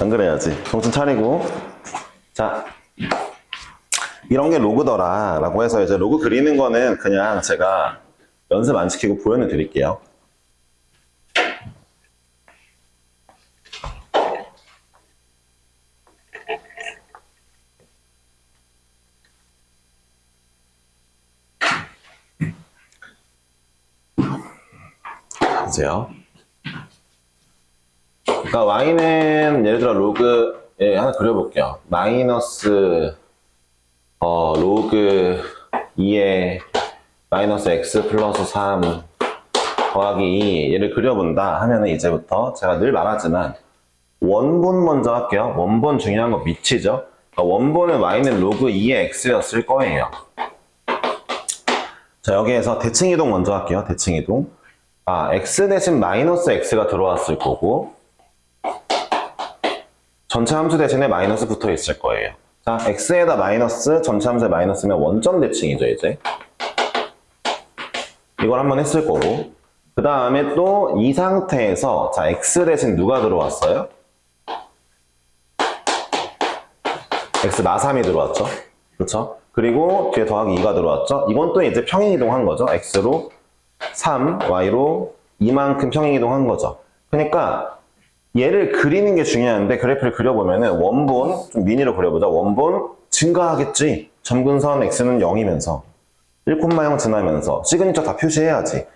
안 그래야지. 정신 차리고. 자, 이런 게 로그더라 라고 해서 이제 로그 그리는 거는 그냥 제가 연습 안 시키고 보여는 드릴게요. 보세요. 그러니까 y는 예를 들어 로그 하나 그려볼게요. 마이너스 로그 2에 마이너스 x 플러스 3 더하기 2 얘를 그려본다 하면은 이제부터 제가 늘 말하지만 원본 먼저 할게요. 원본 중요한 거 밑이죠. 그러니까 원본은 y는 로그 2의 x였을 거예요. 자, 여기에서 대칭이동 먼저 할게요. 대칭이동. x 대신 마이너스 x가 들어왔을 거고 전체 함수 대신에 마이너스 붙어 있을 거예요. 자, x에다 마이너스, 전체 함수에 마이너스면 원점 대칭이죠, 이제. 이걸 한번 했을 거고. 그 다음에 또 이 상태에서, 자, x 대신 누가 들어왔어요? x 마3이 들어왔죠. 그렇죠? 그리고 뒤에 더하기 2가 들어왔죠. 이건 또 이제 평행이동한 거죠. x로 3, y로 이만큼 평행이동한 거죠. 그러니까 얘를 그리는 게 중요한데 그래프를 그려보면은 원본, 좀 미니로 그려보자. 원본 증가하겠지. 점근선 x는 0이면서 1,0 지나면서 시그니처 다 표시해야지.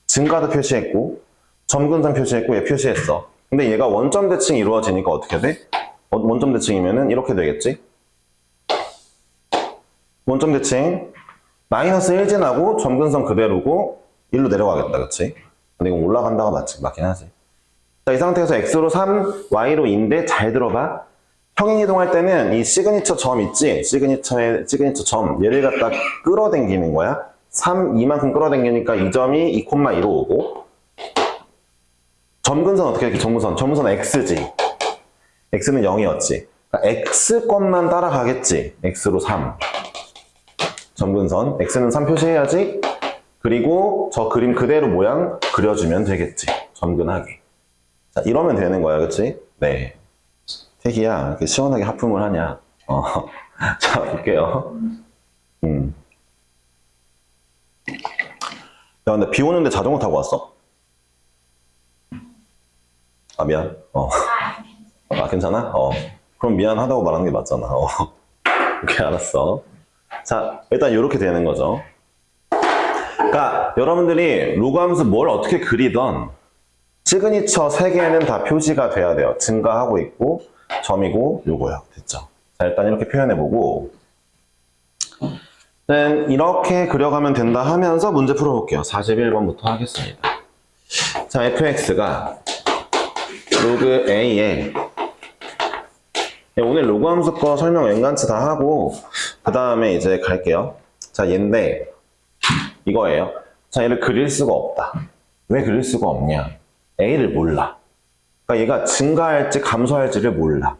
증가도 표시했고 점근선 표시했고 얘 표시했어. 근데 얘가 원점 대칭이 이루어지니까 어떻게 돼? 원점 대칭이면은 이렇게 되겠지. 원점 대칭 마이너스 1 지나고 점근선 그대로고 1로 내려가겠다. 그치? 근데 이건 올라간다가 맞긴 하지. 자, 이 상태에서 x로 3, y로 2인데 잘 들어봐. 평행이동할 때는 이 시그니처 점 있지? 시그니처 점. 얘를 갖다 끌어당기는 거야. 3, 이만큼 끌어당기니까 이 점이 2,2로 오고. 점근선 어떻게 이렇게 점근선 x지. x는 0이었지. 그러니까 x 것만 따라가겠지. x로 3. 점근선. x는 3 표시해야지. 그리고 저 그림 그대로 모양 그려주면 되겠지. 점근하게. 자, 이러면 되는 거야, 그치? 네. 태기야, 이렇게 시원하게 하품을 하냐? 자, 볼게요. 야, 근데 비 오는데 자전거 타고 왔어? 미안. 괜찮아? 그럼 미안하다고 말하는 게 맞잖아. 오케이, 알았어. 자, 일단 이렇게 되는 거죠. 그러니까 여러분들이 로그 함수 뭘 어떻게 그리던 시그니처 3개는 다 표시가 돼야 돼요. 증가하고 있고 점이고 요거요. 됐죠? 자, 일단 이렇게 표현해보고 이렇게 그려가면 된다 하면서 문제 풀어볼게요. 41번부터 하겠습니다. 자, fx가 로그 a에 오늘 로그 함수 거 설명 웬간치 다 하고 그 다음에 이제 갈게요. 자, 얘인데 이거예요. 자, 얘를 그릴 수가 없다. 왜 그릴 수가 없냐? a를 몰라. 그러니까 얘가 증가할지 감소할지를 몰라.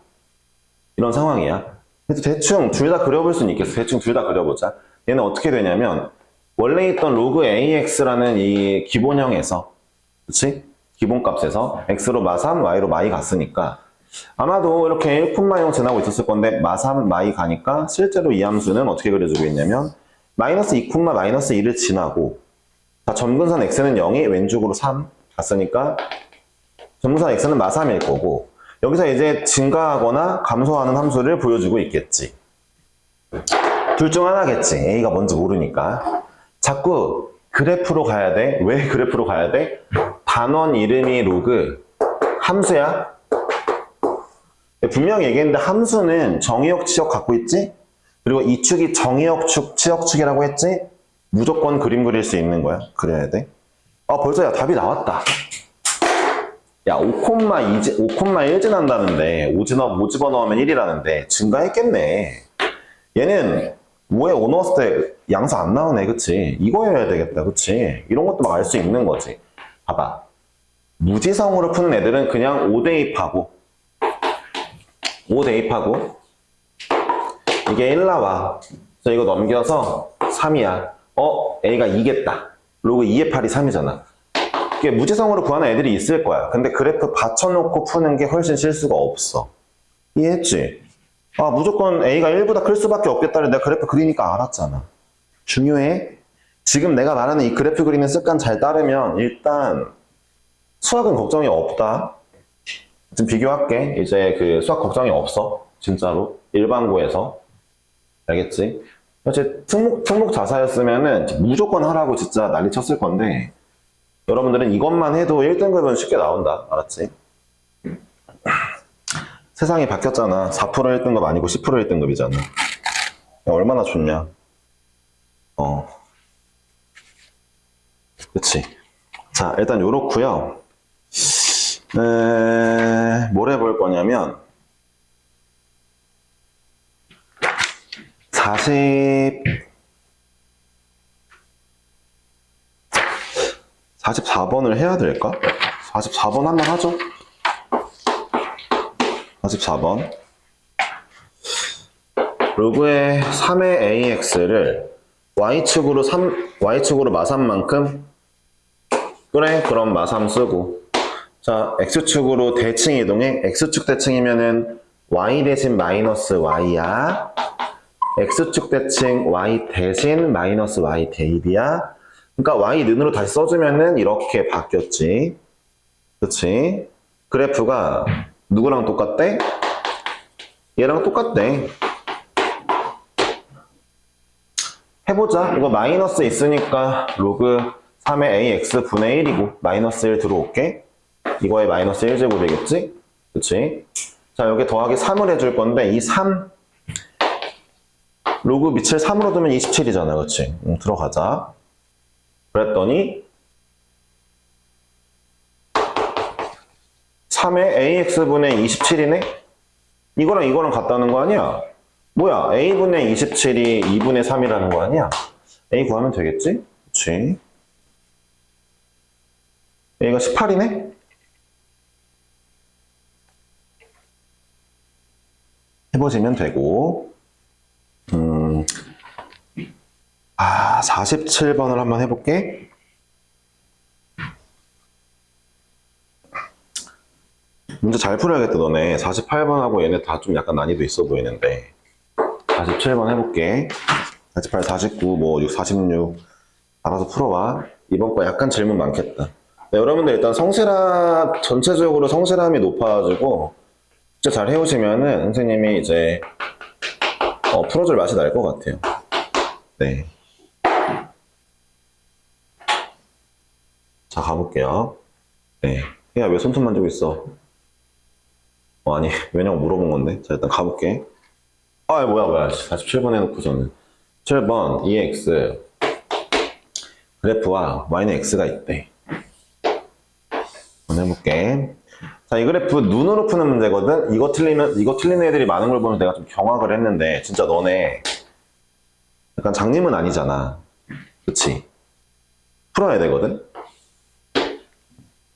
이런 상황이야. 그래서 대충 둘 다 그려볼 수는 있겠어. 대충 둘 다 그려보자. 얘는 어떻게 되냐면 원래 있던 로그 ax라는 이 기본형에서, 그치? 기본값에서 x로 마3, y로 마이 갔으니까 아마도 이렇게 1,0 지나고 있었을 건데 마3, 마이 가니까 실제로 이 함수는 어떻게 그려주고 있냐면 마이너스 2, 마이너스 2를 지나고, 자, 점근선 x는 0이 왼쪽으로 3 갔으니까 점근선 x는 마3일 거고 여기서 이제 증가하거나 감소하는 함수를 보여주고 있겠지. 둘 중 하나겠지. a가 뭔지 모르니까. 자꾸 그래프로 가야 돼. 왜 그래프로 가야 돼? 단원 이름이 로그 함수야. 분명히 얘기했는데 함수는 정의역, 치역 갖고 있지? 그리고 이 축이 정의역 축, 치역 축이라고 했지? 무조건 그림 그릴 수 있는 거야. 그래야 돼. 벌써 야 답이 나왔다. 야 5,1 지난다는데 5 집어넣으면 1이라는데 증가했겠네. 얘는 5에 5 넣었을 때 양수 안 나오네. 그치? 이거여야 되겠다. 그치? 이런 것도 막 알 수 있는 거지. 봐봐. 무지성으로 푸는 애들은 그냥 5 대입하고 5 대입하고 이게 1 나와. 그래서 이거 넘겨서 3이야. A가 2겠다. 로그 2의 8이 3이잖아. 이게 무지성으로 구하는 애들이 있을 거야. 근데 그래프 받쳐놓고 푸는 게 훨씬 실수가 없어. 이해했지? 아, 무조건 A가 1보다 클 수밖에 없겠다를 내가 그래프 그리니까 알았잖아. 중요해. 지금 내가 말하는 이 그래프 그리는 습관 잘 따르면 일단 수학은 걱정이 없다. 지금 비교할게. 이제 그 수학 걱정이 없어. 진짜로. 일반고에서. 알겠지? 사실 특목 자사였으면은 무조건 하라고 진짜 난리 쳤을 건데 여러분들은 이것만 해도 1등급은 쉽게 나온다. 알았지? 세상이 바뀌었잖아. 4% 1등급 아니고 10% 1등급이잖아. 얼마나 좋냐. 그치. 자, 일단 요렇고요. 뭘 해볼 거냐면 44번을 해야 될까? 44번 한번 하죠. 44번. 로그의 3의 AX를 Y축으로 마삼 만큼 그래, 그럼 마삼 쓰고. 자, X축으로 대칭 이동해. X축 대칭이면은 Y 대신 마이너스 Y야. X축 대칭 Y 대신 마이너스 Y 대입이야. 그러니까 Y 는으로 다시 써주면은 이렇게 바뀌었지. 그치? 그래프가 누구랑 똑같대? 얘랑 똑같대. 해보자. 이거 마이너스 있으니까 로그 3의 AX 분의 1이고 마이너스 1 들어올게. 이거에 마이너스 1제곱 되겠지? 그치? 자, 여기 더하기 3을 해줄 건데 이 3 로그 밑을 3으로 두면 27이잖아. 그치? 들어가자. 그랬더니 3의 AX분의 27이네? 이거랑 같다는 거 아니야? 뭐야? A분의 27이 2분의 3이라는 거 아니야? A 구하면 되겠지? 그치? A가 18이네? 해보시면 되고 47번을 한번 해볼게. 문제 잘 풀어야겠다, 너네. 48번하고 얘네 다 좀 약간 난이도 있어 보이는데. 47번 해볼게. 48, 49, 뭐 6, 46 알아서 풀어봐. 이번 거 약간 질문 많겠다. 네, 여러분들 일단 성실함, 전체적으로 성실함이 높아가지고 진짜 잘 해오시면은 선생님이 이제 풀어줄 맛이 날 것 같아요. 네. 자, 가볼게요. 네. 야, 왜 손톱 만지고 있어? 아니, 왜냐고 물어본 건데. 자, 일단 가볼게. 뭐야. 47번 해놓고 저는. 7번, EX. 그래프와 Y는 X가 있대. 한번 해볼게. 자, 이 그래프 눈으로 푸는 문제거든? 이거 틀리는 애들이 많은 걸 보면 내가 좀 경악을 했는데, 진짜 너네 약간 장님은 아니잖아. 그치? 풀어야 되거든?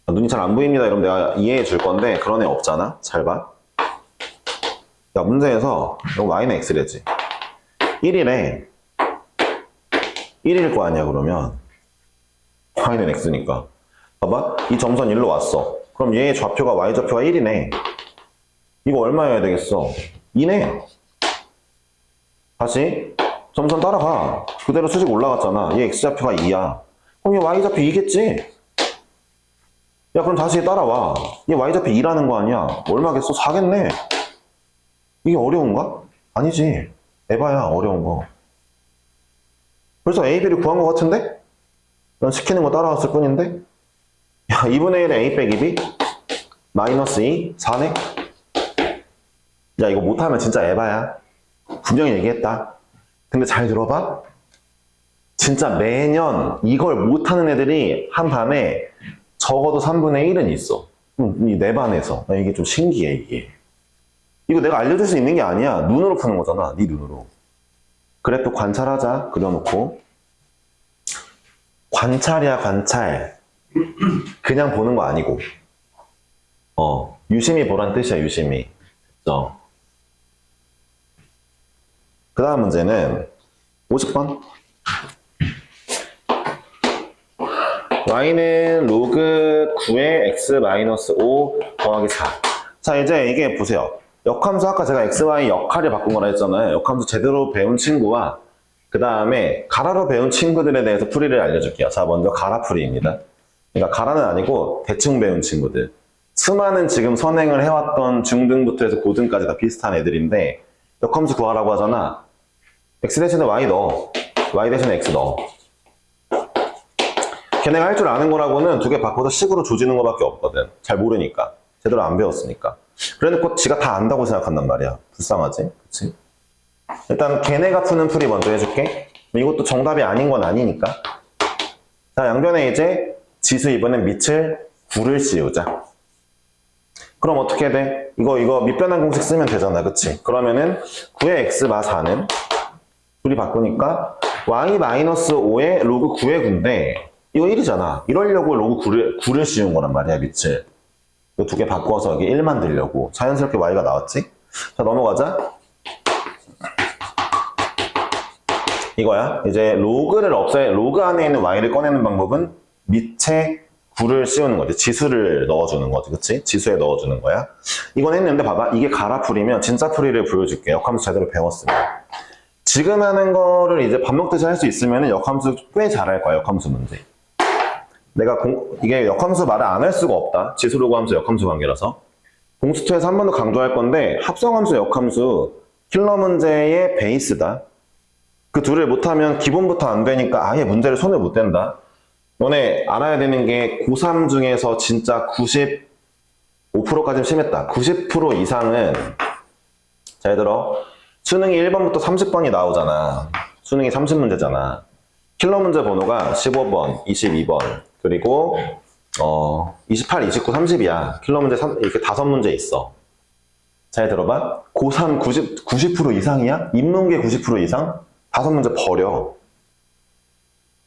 눈이 잘 안 보입니다. 이러면 내가 이해해 줄 건데, 그런 애 없잖아? 잘 봐. 야, 문제에서, 이거 Y는 X래지. 1일에 1일 거 아니야, 그러면. Y는 X니까. 봐봐. 이 점선 일로 왔어. 그럼 얘의 좌표가 Y좌표가 1이네. 이거 얼마여야 되겠어? 2네. 다시 점선 따라가. 그대로 수직 올라갔잖아. 얘 X좌표가 2야. 그럼 얘 Y좌표 2겠지? 야, 그럼 다시 따라와. 얘 Y좌표 2라는 거 아니야? 얼마겠어? 4겠네. 이게 어려운가? 아니지. 에바야, 어려운 거. 그래서 A, B를 구한 거 같은데? 넌 시키는 거 따라왔을 뿐인데? 야, 2분의 1에 A 빼기 B? 마이너스 2? 4네? 야, 이거 못하면 진짜 에바야. 분명히 얘기했다. 근데 잘 들어봐. 진짜 매년 이걸 못하는 애들이 한 반에 적어도 3분의 1은 있어. 이 내 반에서. 이게 좀 신기해, 이게. 이거 내가 알려줄 수 있는 게 아니야. 눈으로 푸는 거잖아. 네 눈으로. 그래프 관찰하자. 그려놓고. 관찰이야, 관찰. 그냥 보는 거 아니고. 유심히 보란 뜻이야, 유심히. 그 다음 문제는 50번. y는 로그 9의 x-5 더하기 4. 자, 이제 이게 보세요. 역함수 아까 제가 xy 역할을 바꾼 거라 했잖아요. 역함수 제대로 배운 친구와 그 다음에 가라로 배운 친구들에 대해서 풀이를 알려줄게요. 자, 먼저 가라풀이입니다. 그러니까 가라는 아니고 대충 배운 친구들. 수많은 지금 선행을 해왔던 중등부터 해서 고등까지 다 비슷한 애들인데 역함수 구하라고 하잖아. x 대신에 y 넣어. y 대신에 x 넣어. 걔네가 할 줄 아는 거라고는 두 개 바꿔서 식으로 조지는 거밖에 없거든. 잘 모르니까. 제대로 안 배웠으니까. 그래놓고 지가 다 안다고 생각한단 말이야. 불쌍하지? 그치? 일단 걔네가 푸는 풀이 먼저 해줄게. 이것도 정답이 아닌 건 아니니까. 자, 양변에 이제 지수 이번엔 밑을 9를 씌우자. 그럼 어떻게 돼? 이거 밑변환 공식 쓰면 되잖아. 그치? 그러면은 9의 x 마 4는 둘이 바꾸니까 y-5의 로그 9의 9인데 이거 1이잖아. 이러려고 로그 9를 씌운 거란 말이야. 밑을. 이거 두 개 바꿔서 여기 1 만들려고. 자연스럽게 y가 나왔지? 자, 넘어가자. 이거야. 이제 로그 안에 있는 y를 꺼내는 방법은 밑에 9를 씌우는 거지. 지수를 넣어주는 거지. 그치? 지수에 넣어주는 거야. 이건 했는데 봐봐. 이게 가라풀이면 진짜 풀이를 보여줄게. 역함수 제대로 배웠으면. 지금 하는 거를 이제 밥 먹듯이 할 수 있으면 역함수 꽤 잘할 거야. 역함수 문제. 내가 이게 역함수 말을 안 할 수가 없다. 지수로그 함수 역함수 관계라서. 공수처에서 한 번 더 강조할 건데 합성함수 역함수 킬러 문제의 베이스다. 그 둘을 못하면 기본부터 안 되니까 아예 문제를 손을 못 댄다. 너네 알아야 되는 게 고3 중에서 진짜 95%까지는 심했다. 90% 이상은 잘 들어. 수능이 1번부터 30번이 나오잖아. 수능이 30문제잖아. 킬러 문제 번호가 15번, 22번, 그리고 28, 29, 30이야. 킬러 문제 이렇게 5문제 있어. 잘 들어봐. 고3 90% 이상이야? 인문계 90% 이상? 5문제 버려.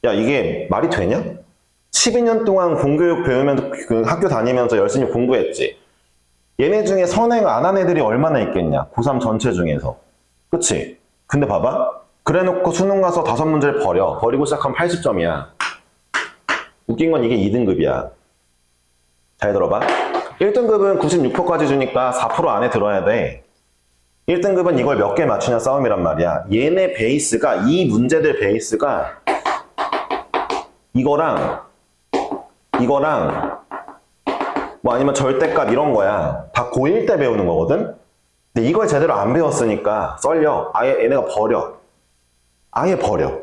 야, 이게 말이 되냐? 12년 동안 공교육 배우면서 그 학교 다니면서 열심히 공부했지. 얘네 중에 선행 안 한 애들이 얼마나 있겠냐? 고3 전체 중에서. 그치? 근데 봐봐. 그래 놓고 수능 가서 5문제를 버리고 시작하면 80점이야. 웃긴 건 이게 2등급이야. 잘 들어봐. 1등급은 96%까지 주니까 4% 안에 들어야 돼. 1등급은 이걸 몇 개 맞추냐 싸움이란 말이야. 얘네 베이스가, 이 문제들 베이스가 이거랑 뭐 아니면 절대값 이런 거야. 다 고1 때 배우는 거거든? 근데 이걸 제대로 안 배웠으니까 썰려. 아예 얘네가 버려. 아예 버려.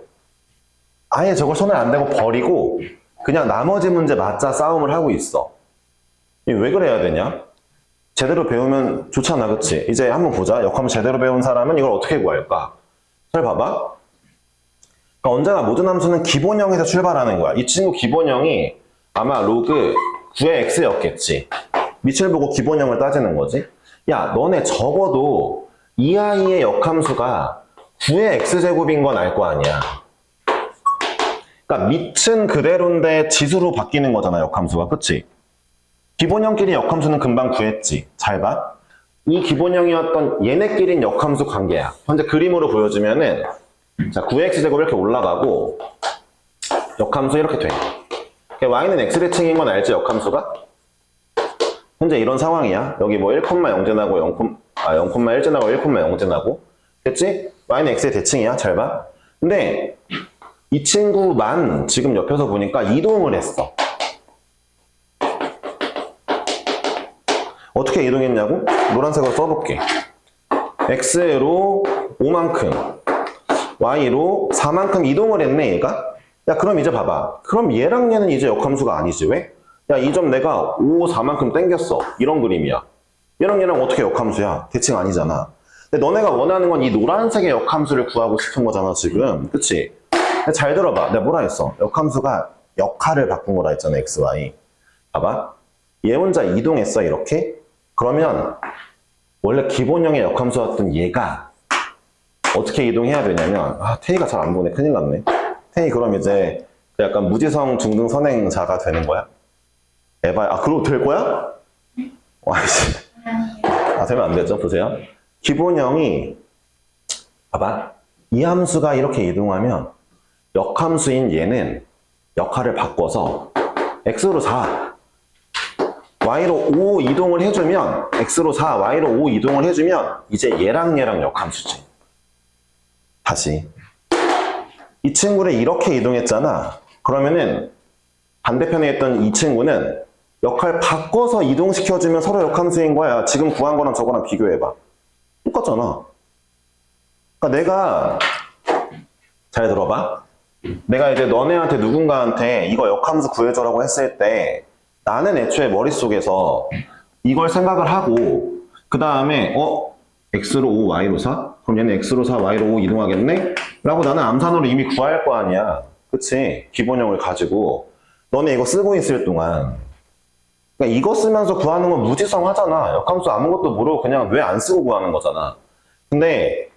아예 저걸 손을 안 대고 버리고 그냥 나머지 문제 맞자 싸움을 하고 있어. 이게 왜 그래야 되냐? 제대로 배우면 좋잖아, 그치? 이제 한번 보자. 역함수 제대로 배운 사람은 이걸 어떻게 구할까? 잘 봐봐. 그러니까 언제나 모든 함수는 기본형에서 출발하는 거야. 이 친구 기본형이 아마 로그 9의 x였겠지. 밑을 보고 기본형을 따지는 거지. 야, 너네 적어도 이 아이의 역함수가 9의 x제곱인 건 알 거 아니야. 그러니까 밑은 그대로인데 지수로 바뀌는 거잖아, 역함수가. 그치? 기본형끼리 역함수는 금방 구했지. 잘 봐. 이 기본형이었던 얘네끼리는 역함수 관계야. 현재 그림으로 보여주면은 자, 9의 x제곱 이렇게 올라가고 역함수 이렇게 돼. y는 x대칭인 건 알지, 역함수가? 현재 이런 상황이야. 여기 뭐 1,0제 나고 0,1제 나고 1,0제 나고. 됐지? y는 x의 대칭이야. 잘 봐. 근데 이 친구만 지금 옆에서 보니까 이동을 했어. 어떻게 이동했냐고? 노란색으로 써볼게. x로 5만큼, y로 4만큼 이동을 했네, 얘가? 야, 그럼 이제 봐봐. 그럼 얘랑 얘는 이제 역함수가 아니지, 왜? 야, 이 점 내가 5, 4만큼 땡겼어. 이런 그림이야. 얘랑 얘랑 어떻게 역함수야? 대칭 아니잖아. 근데 너네가 원하는 건 이 노란색의 역함수를 구하고 싶은 거잖아, 지금. 그치? 잘 들어봐. 내가 뭐라 했어? 역함수가 역할을 바꾼 거라 했잖아, x, y. 봐봐. 얘 혼자 이동했어, 이렇게? 그러면 원래 기본형의 역함수였던 얘가 어떻게 이동해야 되냐면, 태희가 잘 안 보네. 큰일 났네. 태희 그럼 이제 약간 무지성 중등 선행자가 되는 거야? 에바, 그럼 될 거야? 와이씨. 되면 안 되죠. 보세요. 기본형이, 봐봐. 이 함수가 이렇게 이동하면 역함수인 얘는 역할을 바꿔서 x로 4. y로 5 이동을 해주면 x로 4, y로 5 이동을 해주면 이제 얘랑 역함수지. 다시 이 친구를 이렇게 이동했잖아. 그러면은 반대편에 있던 이 친구는 역할 바꿔서 이동시켜주면 서로 역함수인 거야. 지금 구한 거랑 저거랑 비교해봐. 똑같잖아. 그러니까 내가 잘 들어봐. 내가 이제 너네한테 누군가한테 이거 역함수 구해줘라고 했을 때 나는 애초에 머릿속에서 이걸 생각을 하고 그 다음에 x로 5, y로 4? 그럼 얘는 x로 4, y로 5 이동하겠네? 라고 나는 암산으로 이미 구할 거 아니야. 그치? 기본형을 가지고 너네 이거 쓰고 있을 동안 그러니까 이거 쓰면서 구하는 건 무지성하잖아. 역함수 아무것도 모르고 그냥 왜 안 쓰고 구하는 거잖아. 근데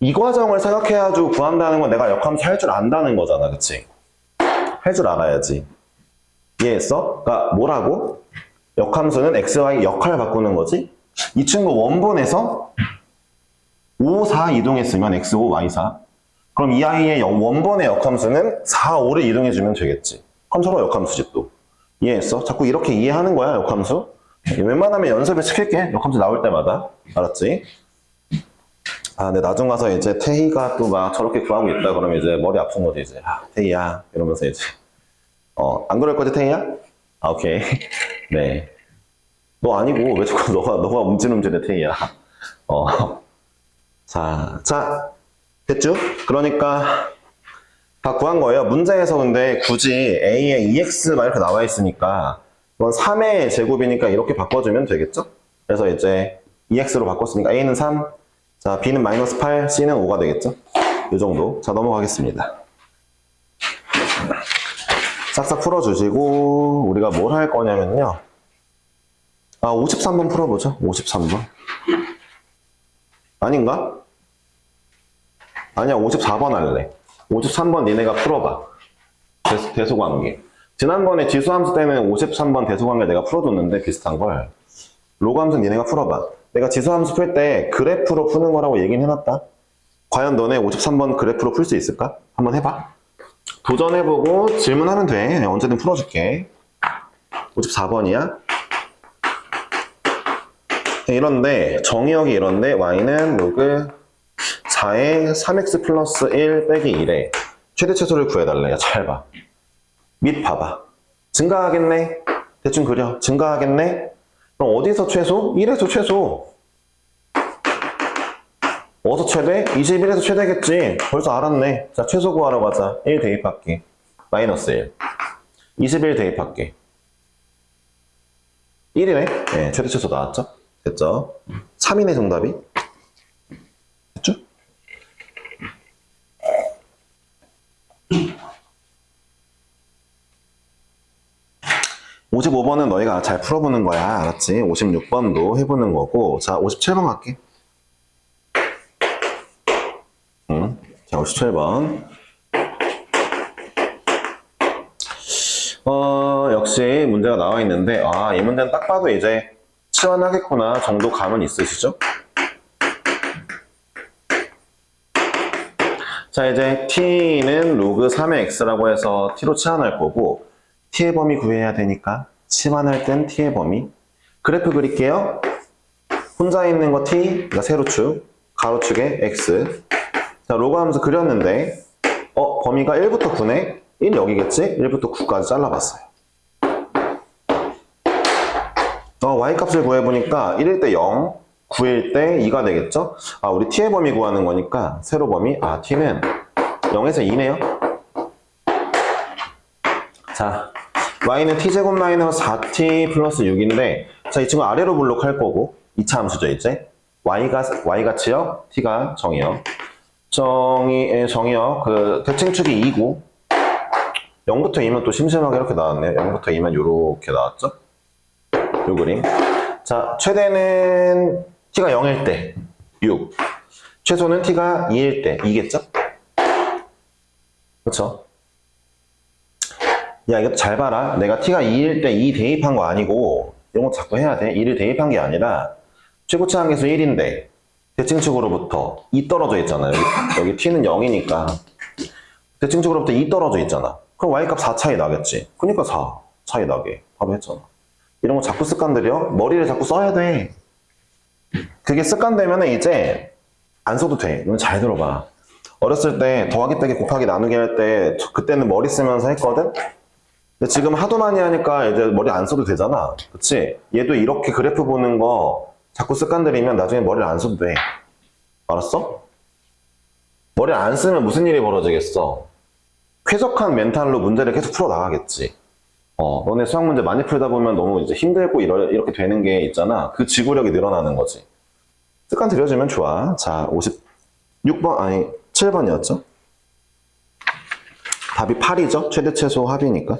이 과정을 생각해가지고 구한다는 건 내가 역함수 할 줄 안다는 거잖아. 그치? 할 줄 알아야지. 이해했어? 그러니까 뭐라고? 역함수는 x, y 역할 바꾸는 거지? 이 친구 원본에서 5, 4 이동했으면 x, 5, y, 4 그럼 이 아이의 원본의 역함수는 4, 5를 이동해주면 되겠지. 그럼 서로 역함수지 또. 이해했어? 자꾸 이렇게 이해하는 거야 역함수. 웬만하면 연습을 시킬게. 역함수 나올 때마다. 알았지? 아, 근데 나중 가서 이제 태희가 또 막 저렇게 구하고 있다 그러면 이제 머리 아픈 거지 이제. 아, 태희야 이러면서 이제 안 그럴 거지 태희야? 아, 오케이. 네. 너 아니고 왜 자꾸 너가 움찔움찔해 태희야. 자 됐죠? 그러니까 다 구한 거예요. 문제에서 근데 굳이 a에 2x 막 이렇게 나와 있으니까 이건 3의 제곱이니까 이렇게 바꿔주면 되겠죠? 그래서 이제 2x로 바꿨으니까 a는 3, 자 b는 마이너스 8, c는 5가 되겠죠? 이 정도. 자 넘어가겠습니다. 싹싹 풀어주시고 우리가 뭘 할 거냐면요. 53번 풀어보죠. 53번. 아닌가? 아니야, 54번 할래. 53번 니네가 풀어봐. 대소관계. 지난번에 지수함수 때는 53번 대소관계 내가 풀어줬는데 비슷한 걸. 로그함수 니네가 풀어봐. 내가 지수함수 풀 때 그래프로 푸는 거라고 얘기는 해놨다. 과연 너네 53번 그래프로 풀 수 있을까? 한번 해봐. 도전해보고 질문하면 돼. 언제든 풀어줄게. 54번이야. 이런데 정의역이 이런데 y는 로그 4에 3x 플러스 1 빼기 1에 최대 최소를 구해달래. 야, 잘 봐. 밑 봐봐. 증가하겠네? 대충 그려. 증가하겠네? 그럼 어디서 최소? 1에서 최소. 어디서 최대? 21에서 최대겠지. 벌써 알았네. 자, 최소 구하러 가자. 1 대입할게. 마이너스 1. 21 대입할게. 1이네? 네, 최대 최소 나왔죠? 됐죠? 3이네 정답이. 됐죠? 55번은 너희가 잘 풀어보는 거야. 알았지? 56번도 해보는 거고. 자, 57번 갈게. 자, 57번. 역시 문제가 나와 있는데, 이 문제는 딱 봐도 이제 치환하겠구나 정도 감은 있으시죠? 자, 이제 t는 로그 3의 x라고 해서 t로 치환할 거고, t의 범위 구해야 되니까 치환할 땐 t의 범위. 그래프 그릴게요. 혼자 있는 거 t, 그러니까 세로축, 가로축에 x. 자, 로그 하면서 그렸는데 범위가 1부터 9네? 1 여기겠지? 1부터 9까지 잘라봤어요. y값을 구해보니까 1일 때 0, 9일 때 2가 되겠죠? 우리 t의 범위 구하는 거니까 세로 범위, t는 0에서 2네요. 자, y는 t제곱 마이너스 4t 플러스 6인데, 자, 이 친구 아래로 블록할 거고, 2차 함수죠, 이제. y가 치역, t가 정이역. 정이역, 그, 대칭축이 2고, 0부터 2면 또 심심하게 이렇게 나왔네요. 0부터 2면 이렇게 나왔죠? 요 그림. 자, 최대는 t가 0일 때 6. 최소는 t가 2일 때 2겠죠? 그쵸? 야, 이것도 잘 봐라. 내가 t가 2일 때 2 대입한 거 아니고, 이런 거 자꾸 해야 돼. 2를 대입한 게 아니라, 최고치 한계수 1인데, 대칭축으로부터 2 떨어져 있잖아. 여기 t는 0이니까. 대칭축으로부터 2 떨어져 있잖아. 그럼 y값 4 차이 나겠지. 그러니까 4 차이 나게 바로 했잖아. 이런 거 자꾸 습관들여. 머리를 자꾸 써야 돼. 그게 습관되면 이제 안 써도 돼. 넌 잘 들어봐. 어렸을 때 더하기 빼기 곱하기 나누기 할 때 그때는 머리 쓰면서 했거든? 근데 지금 하도 많이 하니까 이제 머리 안 써도 되잖아. 그치? 얘도 이렇게 그래프 보는 거 자꾸 습관들이면 나중에 머리를 안 써도 돼. 알았어? 머리를 안 쓰면 무슨 일이 벌어지겠어? 쾌적한 멘탈로 문제를 계속 풀어나가겠지. 너네 수학 문제 많이 풀다 보면 너무 이제 힘들고 이렇게 되는 게 있잖아. 그 지구력이 늘어나는 거지. 습관 들여주면 좋아. 자, 56번, 아니, 7번이었죠? 답이 8이죠? 최대 최소 합이니까.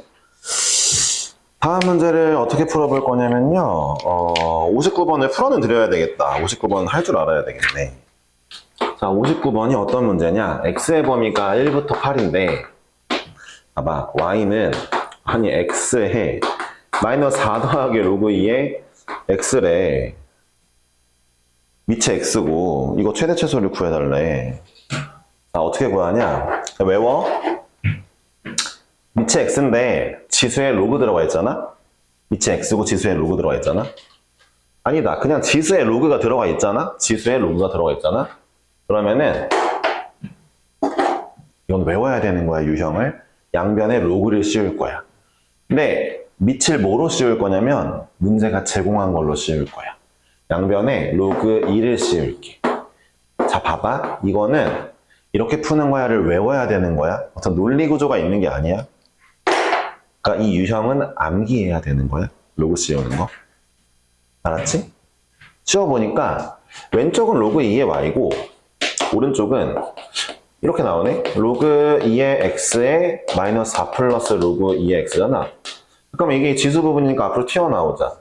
다음 문제를 어떻게 풀어볼 거냐면요. 59번을 풀어는 드려야 되겠다. 59번 할 줄 알아야 되겠네. 자, 59번이 어떤 문제냐? x의 범위가 1부터 8인데, 봐봐, y는, 아니, x에 마이너스 4 더하기 로그 2의 x래. 밑에 x고, 이거 최대 최소를 구해달래. 자, 어떻게 구하냐? 자, 외워. 밑에 x인데 지수에 로그 들어가 있잖아? 밑에 x고 지수에 로그 들어가 있잖아? 아니다. 그냥 지수에 로그가 들어가 있잖아? 지수에 로그가 들어가 있잖아? 그러면은 이건 외워야 되는 거야, 유형을. 양변에 로그를 씌울 거야. 근데 밑을 뭐로 씌울 거냐면 문제가 제공한 걸로 씌울 거야. 양변에 로그 2를 씌울게. 자, 봐봐. 이거는 이렇게 푸는 거야를 외워야 되는 거야. 어떤 논리 구조가 있는 게 아니야. 그러니까 이 유형은 암기해야 되는 거야. 로그 씌우는 거. 알았지? 씌워보니까 왼쪽은 로그 2의 y고 오른쪽은 이렇게 나오네. 로그 2의 x에 마이너스 4 플러스 로그 2의 x잖아. 그럼 이게 지수 부분이니까 앞으로 튀어나오자.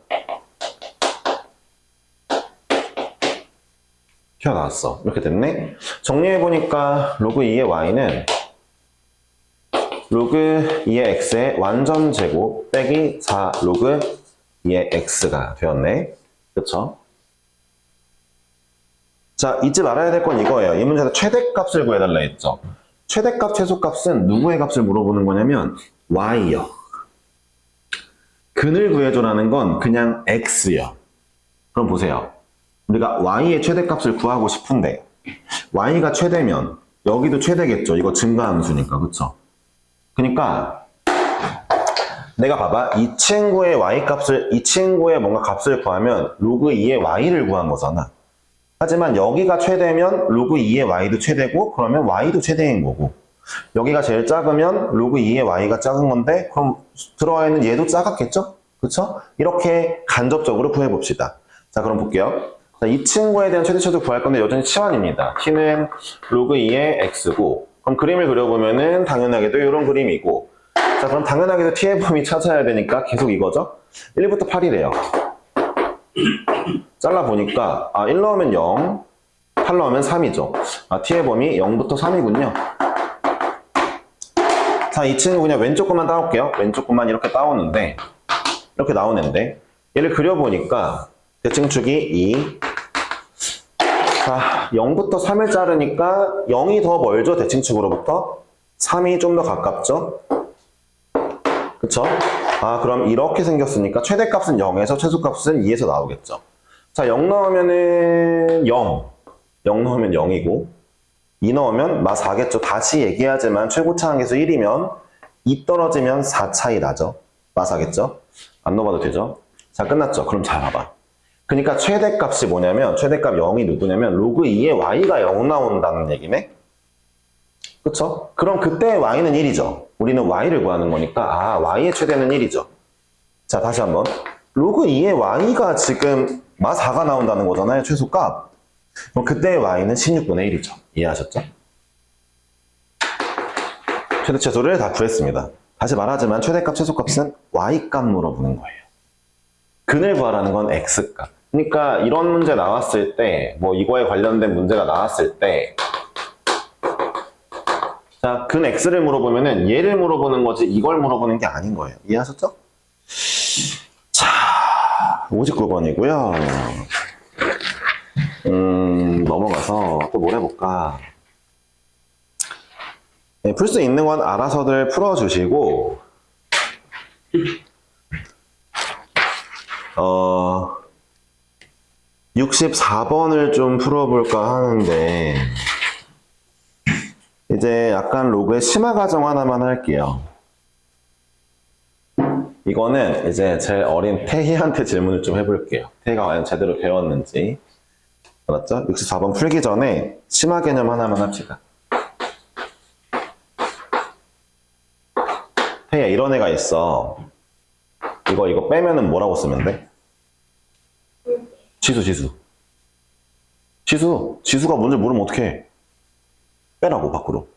튀어나왔어. 이렇게 됐네. 정리해보니까 로그 2의 y는 로그 2의 x의 완전 제곱 빼기 4 로그 2의 x가 되었네. 그쵸? 자, 잊지 말아야 될 건 이거예요. 이 문제에서 최대값을 구해달라 했죠. 최대값, 최소값은 누구의 값을 물어보는 거냐면 y요. 근을 구해줘라는 건 그냥 x요. 그럼 보세요. 우리가 y의 최대값을 구하고 싶은데 y가 최대면 여기도 최대겠죠. 이거 증가함수니까. 그쵸? 그러니까 내가 봐봐. 이 친구의 y값을, 이 친구의 뭔가 값을 구하면 로그 2의 y를 구한 거잖아. 하지만 여기가 최대면 로그 2의 y도 최대고 그러면 y도 최대인 거고, 여기가 제일 작으면 로그 2의 y가 작은 건데 그럼 들어와 있는 얘도 작았겠죠? 그쵸? 이렇게 간접적으로 구해봅시다. 자, 그럼 볼게요. 자, 이 친구에 대한 최대 최소 구할 건데 여전히 치환입니다. t는 로그 2의 x고, 그럼 그림을 그려보면은 당연하게도 이런 그림이고, 자, 그럼 당연하게도 t의 범위 찾아야 되니까 계속 이거죠? 1부터 8이래요. 잘라보니까 1 넣으면 0, 8 넣으면 3이죠. t의 범위 0부터 3이군요. 자, 이 친구 그냥 왼쪽 것만 따올게요. 왼쪽 것만 이렇게 따오는데 이렇게 나오는데 얘를 그려보니까 대칭축이 2. 자, 0부터 3을 자르니까 0이 더 멀죠? 대칭축으로부터 3이 좀 더 가깝죠? 그쵸? 그럼 이렇게 생겼으니까 최대값은 0에서 최소값은 2에서 나오겠죠. 자, 0 넣으면은 0. 0 넣으면 0이고, 2 넣으면 마 4겠죠. 다시 얘기하지만 최고차 한계수 1이면 2 떨어지면 4 차이 나죠. 마 4겠죠? 안 넣어봐도 되죠? 자, 끝났죠. 그럼 잘 봐봐. 그러니까 최대값이 뭐냐면, 최대값 0이 누구냐면 로그 2의 y가 0 나온다는 얘기네? 그쵸? 그럼 그때 y는 1이죠. 우리는 y를 구하는 거니까 y의 최대는 1이죠. 자, 다시 한번. 로그 2의 y가 지금 마 4가 나온다는 거잖아요. 최소값. 그럼 그때의 y는 16분의 1이죠. 이해하셨죠? 최대 최소를 다 구했습니다. 다시 말하지만 최대값, 최소값은 y값 물어보는 거예요. 근을 구하라는 건 x값. 그러니까 이런 문제 나왔을 때, 뭐 이거에 관련된 문제가 나왔을 때, 자, 근 x를 물어보면은 얘를 물어보는 거지 이걸 물어보는 게 아닌 거예요. 이해하셨죠? 자, 59번이고요. 넘어가서 또 뭘 해볼까? 네, 풀 수 있는 건 알아서들 풀어주시고, 64번을 좀 풀어볼까 하는데, 이제 약간 로그의 심화 가정 하나만 할게요. 이거는 이제 제일 어린 태희한테 질문을 좀 해볼게요. 태희가 과연 제대로 배웠는지. 알았죠? 64번 풀기 전에 심화 개념 하나만 합시다. 태희야, 이런 애가 있어. 이거 빼면은 뭐라고 쓰면 돼? 지수. 지수가 뭔지 모르면 어떡해? 빼라고, 밖으로.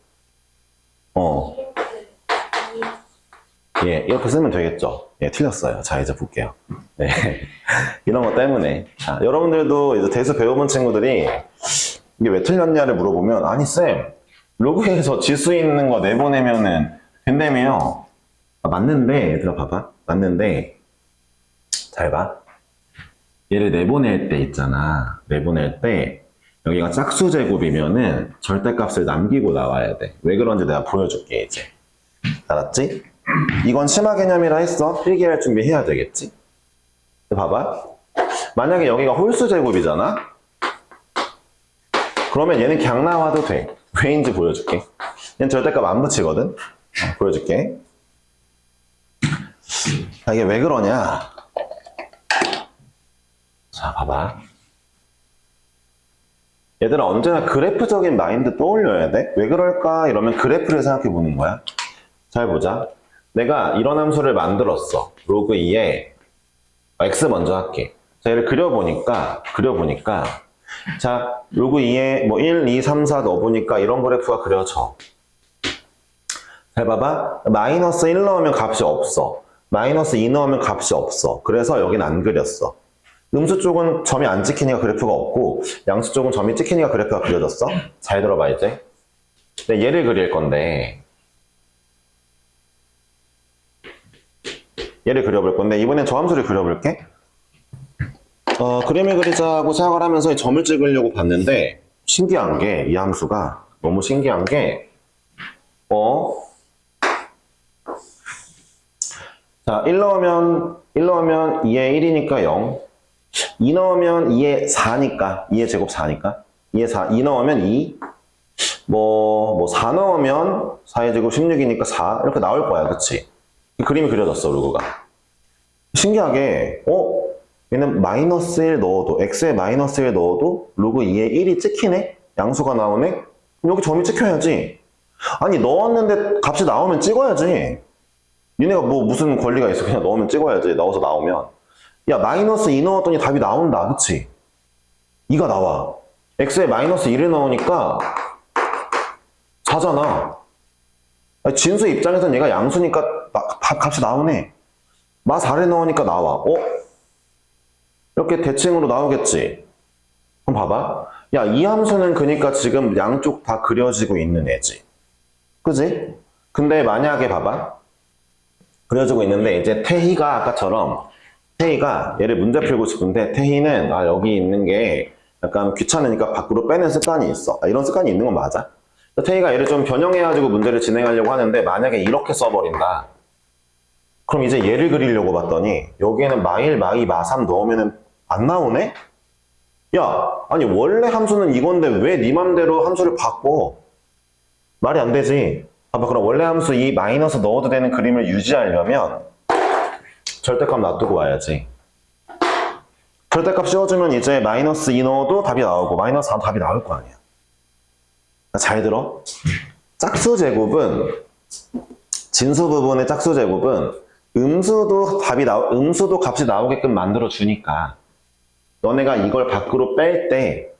예, 이렇게 쓰면 되겠죠? 예, 틀렸어요. 자, 이제 볼게요. 네. 이런 것 때문에. 자, 여러분들도 이제 대수 배워본 친구들이 이게 왜 틀렸냐를 물어보면, 아니, 쌤, 로그에서 지수 있는 거 내보내면은 된다며요. 아, 맞는데, 얘들아, 봐봐. 맞는데, 잘 봐. 얘를 내보낼 때 있잖아. 내보낼 때, 여기가 짝수 제곱이면은 절대값을 남기고 나와야 돼. 왜 그런지 내가 보여줄게, 이제. 알았지? 이건 심화 개념이라 했어. 필기할 준비해야 되겠지? 봐봐. 만약에 여기가 홀수 제곱이잖아? 그러면 얘는 그냥 나와도 돼. 왜인지 보여줄게. 얘는 절대값 안 붙이거든? 보여줄게. 자, 이게 왜 그러냐? 자, 봐봐. 얘들아, 언제나 그래프적인 마인드 떠올려야 돼. 왜 그럴까? 이러면 그래프를 생각해 보는 거야. 잘 보자. 내가 이런 함수를 만들었어. 로그 2에 x 먼저 할게. 자, 얘를 그려보니까 자, 로그 2에 뭐 1, 2, 3, 4 넣어보니까 이런 그래프가 그려져. 잘 봐봐. 마이너스 1 넣으면 값이 없어. 마이너스 2 넣으면 값이 없어. 그래서 여긴 안 그렸어. 음수 쪽은 점이 안 찍히니까 그래프가 없고, 양수 쪽은 점이 찍히니까 그래프가 그려졌어. 잘 들어봐, 이제. 네, 얘를 그릴 건데, 얘를 그려볼 건데, 이번엔 저 함수를 그려볼게. 그림을 그리자고 생각을 하면서 이 점을 찍으려고 봤는데, 신기한 게, 이 함수가 너무 신기한 게, 자, 1 넣으면 2에 1이니까 0. 2 넣으면 2에 4니까, 2의 제곱 4니까. 2에 4, 2 넣으면 2. 4 넣으면 4의 제곱 16이니까 4. 이렇게 나올 거야, 그치? 그림이 그려졌어, 로그가. 신기하게, 얘는 마이너스 1 넣어도, x에 마이너스 1 넣어도 로그 2에 1이 찍히네? 양수가 나오네? 그럼 여기 점이 찍혀야지. 아니, 넣었는데 값이 나오면 찍어야지. 니네가 무슨 권리가 있어. 그냥 넣으면 찍어야지. 넣어서 나오면. 야, 마이너스 2 넣었더니 답이 나온다. 그치? 2가 나와. x에 마이너스 1을 넣으니까 4잖아. 진수 입장에서는 얘가 양수니까 값이 나오네. 마 4를 넣으니까 나와. 이렇게 대칭으로 나오겠지. 그럼 봐봐. 야, 이 함수는 그러니까 지금 양쪽 다 그려지고 있는 애지. 그지? 근데 만약에 봐봐. 그려지고 있는데 이제 태희가 아까처럼 태희가 얘를 문제 풀고 싶은데 태희는 여기 있는 게 약간 귀찮으니까 밖으로 빼는 습관이 있어. 이런 습관이 있는 건 맞아. 태희가 얘를 좀 변형해가지고 문제를 진행하려고 하는데 만약에 이렇게 써버린다. 그럼 이제 얘를 그리려고 봤더니 여기에는 마1, 마2, 마3 넣으면 안 나오네? 야, 아니 원래 함수는 이건데 왜 네 맘대로 함수를 바꿔? 말이 안 되지. 봐봐, 그럼 원래 함수 이 마이너스 넣어도 되는 그림을 유지하려면 절대값 놔두고 와야지. 절대값 씌워주면 이제 마이너스 2 넣어도 답이 나오고 마이너스 4도 답이 나올 거 아니야. 잘 들어. 짝수 제곱은 진수 부분의 짝수 제곱은 음수도 값이 나오게끔 만들어 주니까 너네가 이걸 밖으로 뺄 때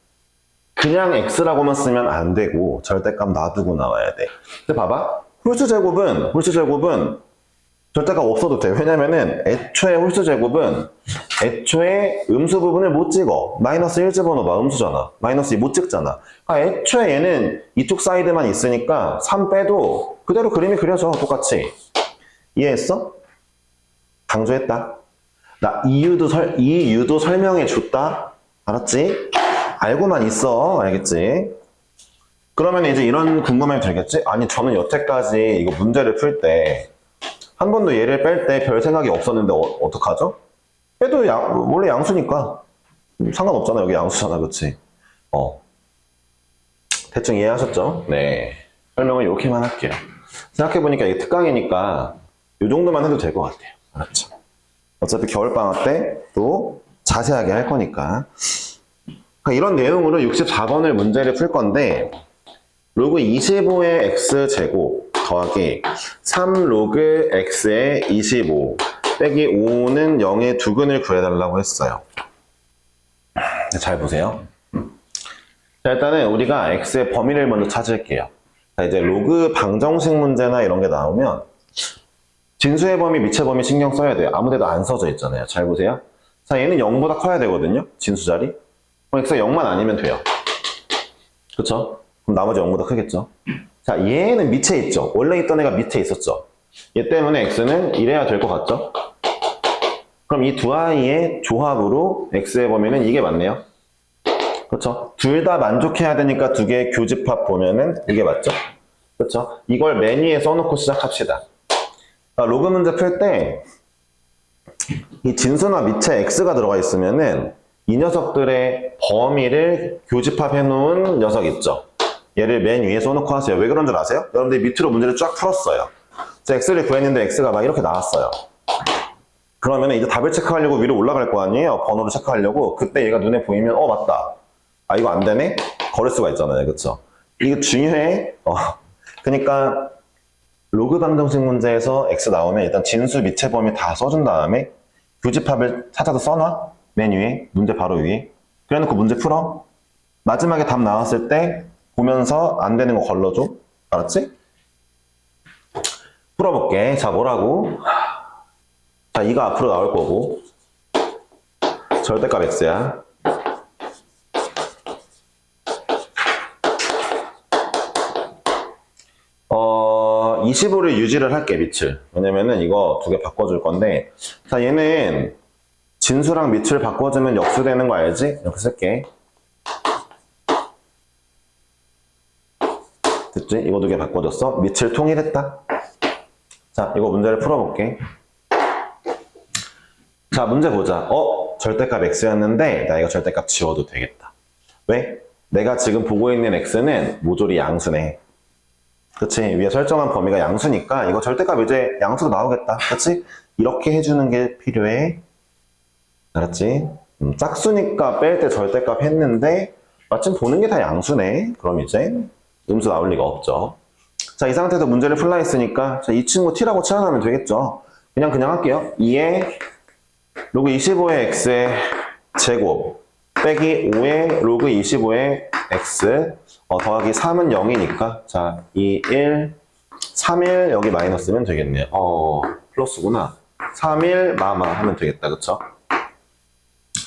그냥 x라고만 쓰면 안 되고 절대값 놔두고 나와야 돼. 근데 봐봐. 홀수 제곱은 절대값 없어도 돼. 왜냐면은 애초에 홀수 제곱은 애초에 음수 부분을 못 찍어. 마이너스 1 집어넣어봐. 음수잖아. 마이너스 2 못 찍잖아. 그러니까 애초에 얘는 이쪽 사이드만 있으니까 3 빼도 그대로 그림이 그려져. 똑같이. 이해했어? 강조했다. 나 이유도 설명해 줬다. 알았지? 알고만 있어. 알겠지? 그러면 이제 이런 궁금함이 들겠지? 아니, 저는 여태까지 이거 문제를 풀 때 한 번도 얘를 뺄 때 별 생각이 없었는데 어떡하죠? 빼도 원래 양수니까 상관없잖아. 여기 양수잖아. 그치? 대충 이해하셨죠? 네. 설명을 이렇게만 할게요. 생각해보니까 이게 특강이니까 이 정도만 해도 될 것 같아요. 알았죠? 어차피 겨울방학 때 또 자세하게 할 거니까. 그러니까 이런 내용으로 64번을 문제를 풀 건데, 로그 25의 x제곱 더하기 3 로그 x의 25 빼기 5는 0의 두근을 구해달라고 했어요. 잘 보세요. 자, 일단은 우리가 x의 범위를 먼저 찾을게요. 자, 이제 로그 방정식 문제나 이런 게 나오면 진수의 범위, 미치의 범위 신경 써야 돼요. 아무데도 안 써져 있잖아요. 잘 보세요. 자, 얘는 0보다 커야 되거든요. 진수 자리. 그럼 x가 0만 아니면 돼요. 그쵸? 그럼 나머지 0보다 크겠죠? 자, 얘는 밑에 있죠. 원래 있던 애가 밑에 있었죠. 얘 때문에 x는 이래야 될 것 같죠? 그럼 이 두 아이의 조합으로 x의 범위는 이게 맞네요. 그렇죠? 둘 다 만족해야 되니까 두 개의 교집합 보면은 이게 맞죠? 그렇죠? 이걸 맨 위에 써놓고 시작합시다. 로그 문제 풀 때 이 진수나 밑에 x가 들어가 있으면은 이 녀석들의 범위를 교집합해 놓은 녀석 있죠? 얘를 맨 위에 써놓고 하세요. 왜 그런 줄 아세요? 여러분들이 밑으로 문제를 쫙 풀었어요. x를 구했는데 x가 막 이렇게 나왔어요. 그러면 이제 답을 체크하려고 위로 올라갈 거 아니에요? 번호를 체크하려고. 그때 얘가 눈에 보이면 맞다. 아, 이거 안 되네? 걸을 수가 있잖아요. 그쵸? 이거 중요해. 그러니까 로그 방정식 문제에서 x 나오면 일단 진수 밑에 범위 다 써준 다음에 교집합을 찾아서 써놔. 맨 위에. 문제 바로 위에. 그래놓고 문제 풀어. 마지막에 답 나왔을 때 보면서 안 되는 거 걸러줘. 알았지? 풀어볼게. 자, 뭐라고? 자, 이가 앞으로 나올 거고. 절대값 x야. 25를 유지를 할게, 밑을. 왜냐면은 이거 두 개 바꿔줄 건데. 자, 얘는 진수랑 밑을 바꿔주면 역수되는 거 알지? 이렇게 쓸게. 됐지? 이거 두 개 바꿔줬어. 밑을 통일했다. 자, 이거 문제를 풀어볼게. 자, 문제 보자. 절대값 x였는데 나 이거 절대값 지워도 되겠다. 왜? 내가 지금 보고 있는 x는 모조리 양수네. 그치? 위에 설정한 범위가 양수니까 이거 절대값 이제 양수로 나오겠다. 그치? 이렇게 해주는 게 필요해. 알았지? 짝수니까 뺄 때 절대값 했는데 마침 보는 게 다 양수네. 그럼 이제 음수 나올 리가 없죠. 자, 이 상태에서 문제를 풀라 했으니까 자, 이 친구 t라고 치환하면 되겠죠. 그냥 할게요. 2의 로그 25의 x의 제곱 빼기 5의 로그 25의 x 더하기 3은 0이니까 자, 2, 1, 3, 1 여기 마이너스면 되겠네요. 플러스구나. 3, 1 마마 하면 되겠다. 그쵸?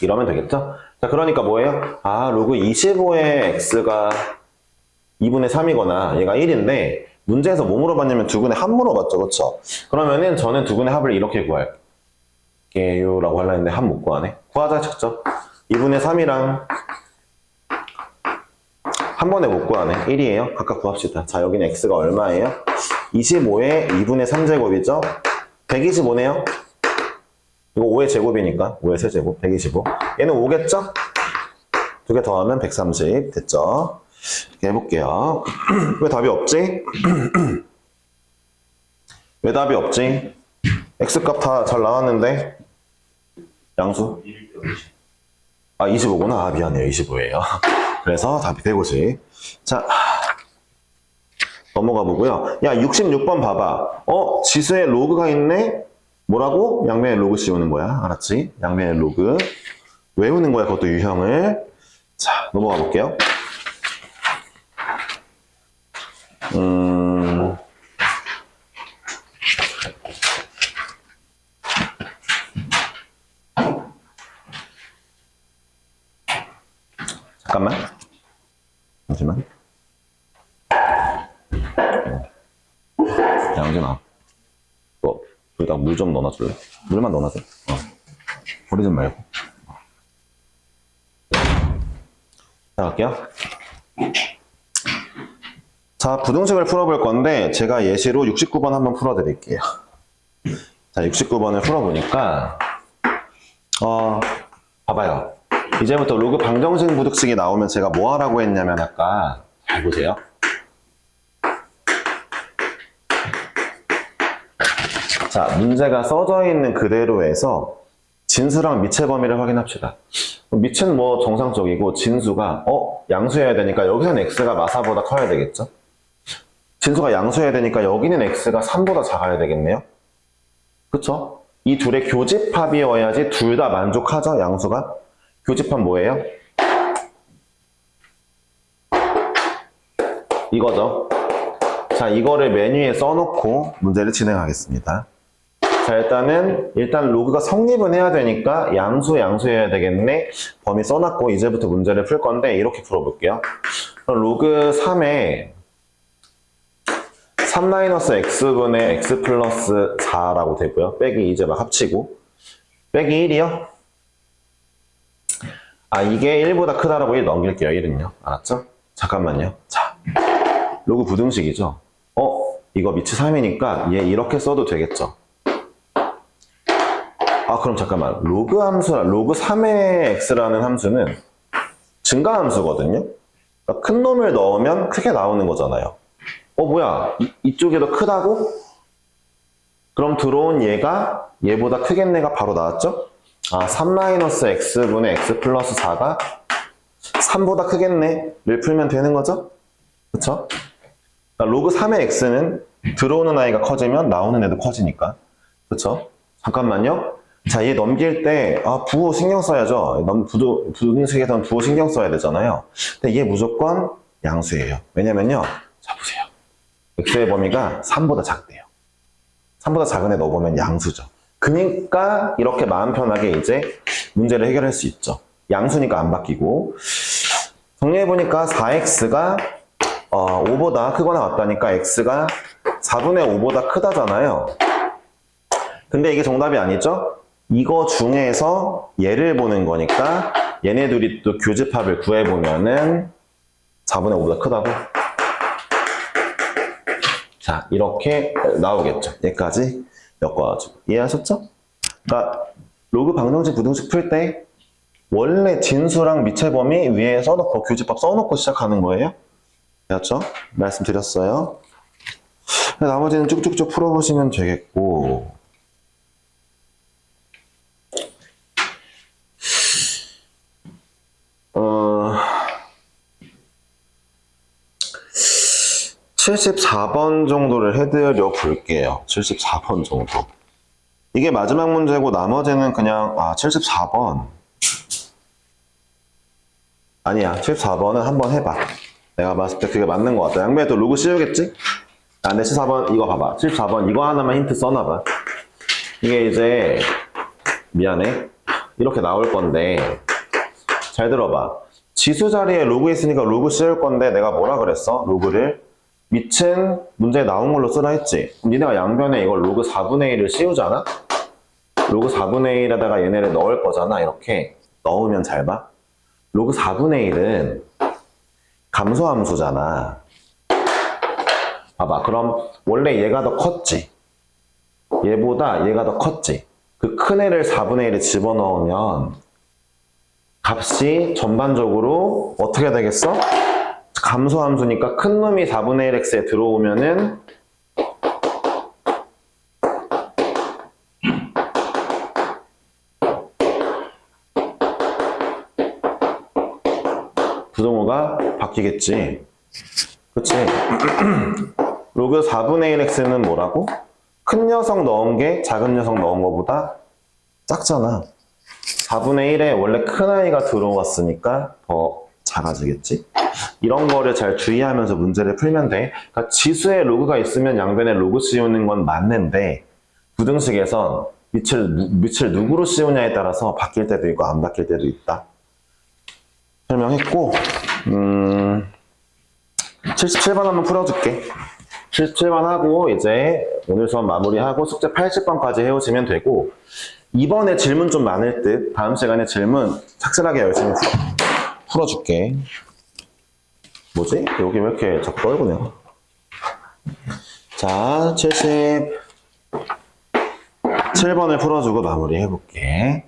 이러면 되겠죠? 자, 그러니까 뭐예요? 로그 25의 x가 2분의 3이거나 얘가 1인데 문제에서 뭐 물어봤냐면 두근의 합 물어봤죠. 그쵸? 그러면은 저는 두근의 합을 이렇게 구할게요 라고 하려 했는데 합 못 구하네. 구하자 쳤죠? 2분의 3이랑 한 번에 못 구하네. 1이에요. 각각 구합시다. 자, 여기는 x가 얼마예요? 25의 2분의 3제곱이죠? 125네요? 이거 5의 제곱이니까 5의 세제곱 125. 얘는 5겠죠? 두 개 더하면 130 됐죠? 이렇게 해볼게요. 왜 답이 없지? 왜 답이 없지? x값 다 잘 나왔는데 양수? 25구나. 미안해요. 25예요. 그래서 답이 150. 자, 넘어가 보고요. 야, 66번 봐봐. 지수에 로그가 있네? 뭐라고? 양면에 로그 씌우는 거야. 알았지? 양면에 로그. 외우는 거야. 그것도 유형을. 자, 넘어가 볼게요. 잠깐만. 잠시만. 양준아. 너, 여기다 물 좀 넣어놔줄래? 물만 넣어놔줘. 버리지 말고. 자, 갈게요. 자, 부등식을 풀어볼 건데, 제가 예시로 69번 한번 풀어드릴게요. 자, 69번을 풀어보니까, 봐봐요. 이제부터 로그 방정식 부등식이 나오면 제가 뭐 하라고 했냐면 아까 잘 보세요. 자, 문제가 써져 있는 그대로 해서 진수랑 미체 범위를 확인합시다. 미체는 뭐 정상적이고 진수가 양수여야 되니까 여기서는 x가 마사보다 커야 되겠죠? 진수가 양수여야 되니까 여기는 x가 3보다 작아야 되겠네요? 그쵸? 이 둘의 교집합이어야지 둘 다 만족하죠? 양수가? 교집합 뭐예요? 이거죠. 자, 이거를 메뉴에 써놓고 문제를 진행하겠습니다. 자, 일단 로그가 성립은 해야 되니까 양수여야 되겠네. 범위 써놨고 이제부터 문제를 풀 건데 이렇게 풀어볼게요. 그럼 로그 3에 3-x분의 x 플러스 4라고 되고요. 빼기 이제 막 합치고 빼기 1이요. 이게 1보다 크다라고 1 넘길게요. 1은요. 알았죠? 잠깐만요. 자, 로그 부등식이죠. 이거 미치 3이니까 얘 이렇게 써도 되겠죠. 그럼 잠깐만. 로그 3의 x라는 함수는 증가함수거든요. 그러니까 큰 놈을 넣으면 크게 나오는 거잖아요. 뭐야? 이쪽이 더 크다고? 그럼 들어온 얘가 얘보다 크겠네가 바로 나왔죠? 3-x분의 x 플러스 4가 3보다 크겠네를 풀면 되는 거죠? 그쵸? 그러니까 로그 3의 x는 들어오는 아이가 커지면 나오는 애도 커지니까. 그쵸? 잠깐만요. 자, 얘 넘길 때, 부호 신경 써야죠. 부등식에서는 부호 신경 써야 되잖아요. 근데 얘 무조건 양수예요. 왜냐면요. 자, 보세요. x의 범위가 3보다 작대요. 3보다 작은 애 넣어보면 양수죠. 그러니까 이렇게 마음 편하게 이제 문제를 해결할 수 있죠. 양수니까 안 바뀌고. 정리해보니까 4x가 5보다 크거나 같다니까 x가 4분의 5보다 크다잖아요. 근데 이게 정답이 아니죠? 이거 중에서 얘를 보는 거니까 얘네 둘이 또 교집합을 구해보면은 4분의 5보다 크다고? 자, 이렇게 나오겠죠. 얘까지 엮어가지고. 이해하셨죠? 그러니까 로그 방정식 부등식 풀 때 원래 진수랑 미체 범위 위에 써놓고 교집합 써놓고 시작하는 거예요. 알았죠? 말씀드렸어요. 나머지는 쭉쭉쭉 풀어보시면 되겠고 74번 정도를 해드려 볼게요. 74번 정도. 이게 마지막 문제고 나머지는 그냥 74번 아니야. 74번은 한번 해봐. 내가 봤을 때 그게 맞는 것 같아. 양배도 로그 씌우겠지? 근데 74번 이거 봐봐. 74번 이거 하나만 힌트 써놔봐. 이게 이제 미안해. 이렇게 나올 건데 잘 들어봐. 지수 자리에 로그 있으니까 로그 씌울 건데 내가 뭐라 그랬어? 로그를 밑은 문제에 나온 걸로 쓰라 했지. 그럼 니네가 양변에 이걸 로그 4분의 1을 씌우잖아? 로그 4분의 1에다가 얘네를 넣을 거잖아. 이렇게 넣으면 잘 봐. 로그 4분의 1은 감소함수잖아. 봐봐. 그럼 원래 얘가 더 컸지. 얘보다 얘가 더 컸지. 그 큰 애를 4분의 1에 집어넣으면 값이 전반적으로 어떻게 되겠어? 감소함수니까 큰 놈이 4분의 1x에 들어오면은 부등호가 바뀌겠지. 그치? 로그 4분의 1x는 뭐라고? 큰 녀석 넣은 게 작은 녀석 넣은 거보다 작잖아. 4분의 1에 원래 큰 아이가 들어왔으니까 더 작아지겠지? 이런 거를 잘 주의하면서 문제를 풀면 돼. 그러니까 지수에 로그가 있으면 양변에 로그 씌우는 건 맞는데 부등식에선 밑을 누구로 씌우냐에 따라서 바뀔 때도 있고 안 바뀔 때도 있다. 설명했고 77번 한번 풀어줄게. 77번 하고 이제 오늘 수업 마무리하고 숙제 80번까지 해오시면 되고 이번에 질문 좀 많을 듯 다음 시간에 질문 착실하게 열심히 풀어줄게. 뭐지? 여기 왜 이렇게 자꾸 떨구냐? 자, 77번을 풀어주고 마무리 해볼게.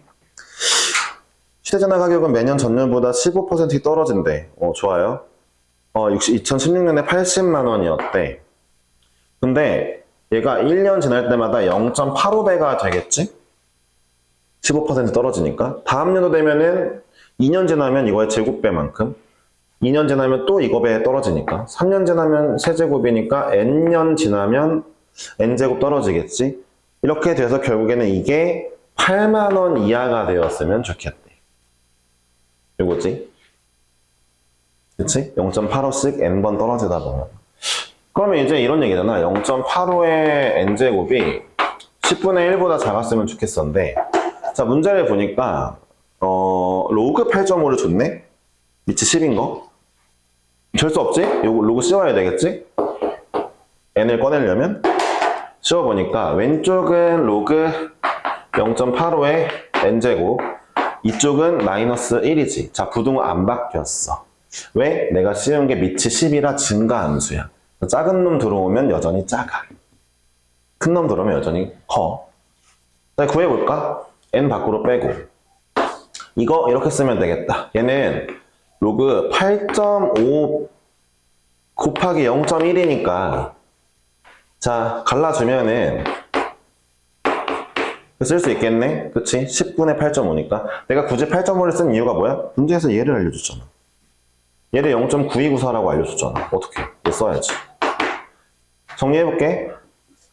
휴대전화 가격은 매년 전년보다 15% 떨어진대. 좋아요. 2016년에 80만 원이었대. 근데 얘가 1년 지날 때마다 0.85배가 되겠지? 15% 떨어지니까. 다음 년도 되면은 2년 지나면 이거의 제곱배만큼. 2년 지나면 또 이거 배 떨어지니까. 3년 지나면 세제곱이니까 n년 지나면 n제곱 떨어지겠지? 이렇게 돼서 결국에는 이게 8만 원 이하가 되었으면 좋겠대. 요거지? 그치? 0.85씩 n번 떨어지다 보면. 그러면 이제 이런 얘기잖아. 0.85의 n제곱이 10분의 1보다 작았으면 좋겠었는데, 자, 문제를 보니까, 로그 8.5를 줬네? 밑이 10인 거? 될 수 없지? 요거 로그 씌워야 되겠지? n을 꺼내려면? 씌워보니까, 왼쪽은 로그 0.85의 n제곱, 이쪽은 마이너스 1이지. 자, 부등호 안 바뀌었어. 왜? 내가 씌운 게 밑이 10이라 증가함수야. 작은 놈 들어오면 여전히 작아. 큰 놈 들어오면 여전히 커. 자, 구해볼까? n 밖으로 빼고. 이거 이렇게 쓰면 되겠다. 얘는 로그 8.5 곱하기 0.1이니까 자, 갈라주면은 쓸 수 있겠네? 그치? 10분의 8.5니까. 내가 굳이 8.5를 쓴 이유가 뭐야? 문제에서 얘를 알려줬잖아. 얘를 0.9294라고 알려줬잖아. 어떻게? 얘 써야지. 정리해볼게.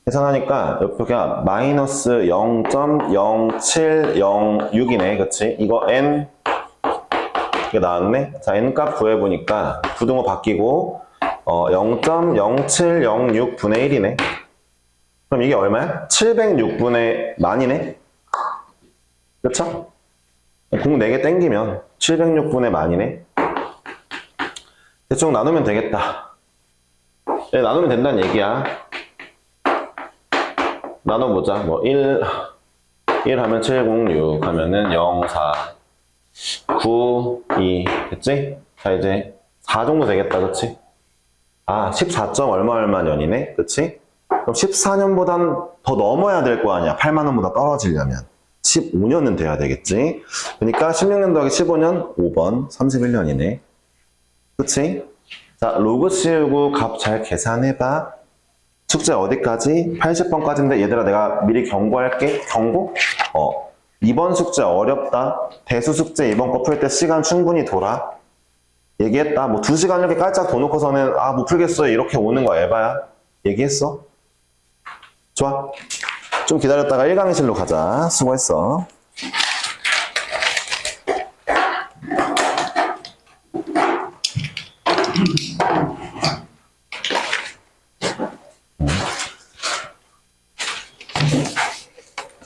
계산하니까 여기가 마이너스 0.0706이네. 그치? 이거 n 이게 나왔네. 자, n 값 구해보니까 부등호 바뀌고 0.0706분의 1이네. 그럼 이게 얼마야? 706분의 만이네? 그쵸? 공 4개 땡기면 706분의 만이네? 대충 나누면 되겠다. 네, 나누면 된다는 얘기야. 나눠보자. 뭐 1 하면 706 하면은 0, 4, 9, 2 됐지? 자, 이제 4 정도 되겠다. 그치? 14. 얼마 년이네? 그치? 그럼 14년보단 더 넘어야 될 거 아니야. 8만 원보다 떨어지려면. 15년은 돼야 되겠지? 그러니까 16년 더하기 15년 5번 31년이네. 그치? 자, 로그 씌우고 값 잘 계산해봐. 숙제 어디까지? 80번까지인데 얘들아 내가 미리 경고할게. 경고? 이번 숙제 어렵다. 대수 숙제 이번 거 풀 때 시간 충분히 돌아. 얘기했다. 뭐 2시간 이렇게 깔짝 더 놓고서는 못 풀겠어요. 이렇게 오는 거 에바야. 얘기했어? 좋아. 좀 기다렸다가 1강의실로 가자. 수고했어.